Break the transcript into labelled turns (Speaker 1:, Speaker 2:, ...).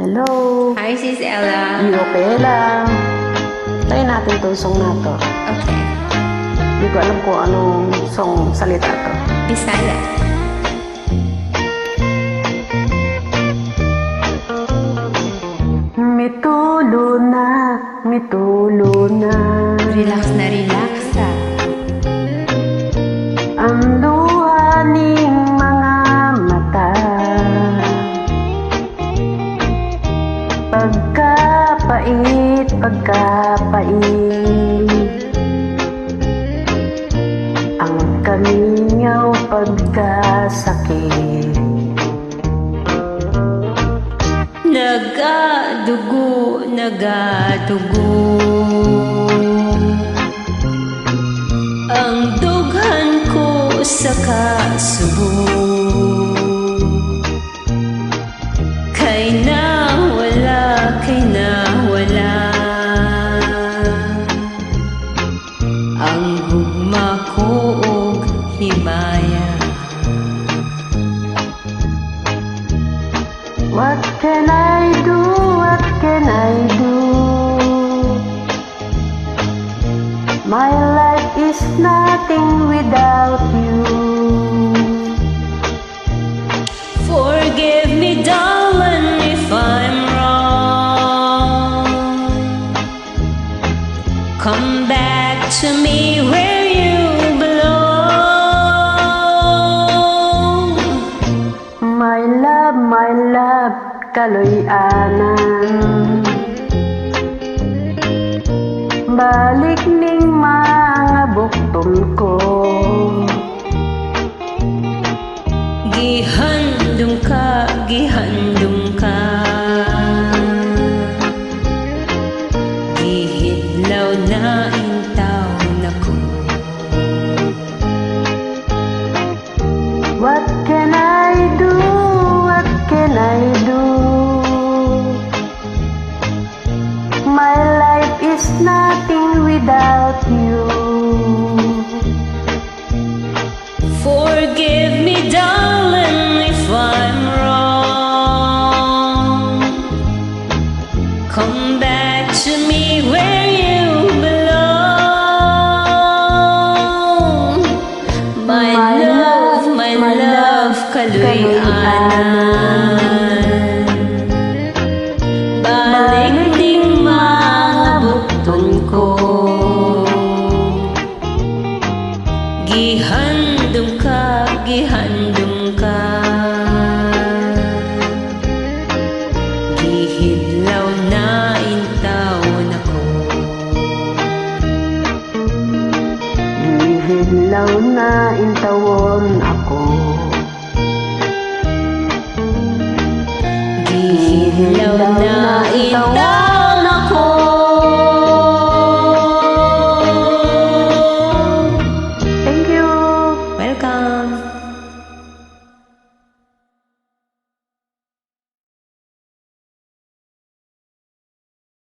Speaker 1: Hello.
Speaker 2: Hi, Sis Ella.
Speaker 1: Okay lang. Try natin itong song na to.
Speaker 2: Okay.
Speaker 1: Hindi ko alam kung anong song salita to.
Speaker 2: Bisaya.
Speaker 1: Mitulo na.
Speaker 2: Relax na relax ah.
Speaker 1: Ang luha ning mga mata. Pagkapait. Ang kamingaw pagkasakit.
Speaker 2: Nagadugo ang dughan ko sa kasubo. Kay nawala ang gugma ko og himaya.
Speaker 1: What can I do? What can I do? My life is nothing without you.
Speaker 2: Forgive me, darling, if I'm wrong. Come back to me where you belong.
Speaker 1: My love, kaloy-anan. Balik ning mga bukton ko.
Speaker 2: Gihandom ka Gihidlaw na intaw na ko.
Speaker 1: What can I do? What can I do? My life is nothing without you.
Speaker 2: Forgive me, darling, if I'm wrong. Come back to me where you belong. My love, kaloy-anan. Balik ning mga bukton ko. Gihandom ka Gihidlaw na intaw na ko.
Speaker 1: Gihidlaw na intawon ako.
Speaker 2: Gihidlaw na intaw na ko.
Speaker 1: Thank you.
Speaker 2: Welcome.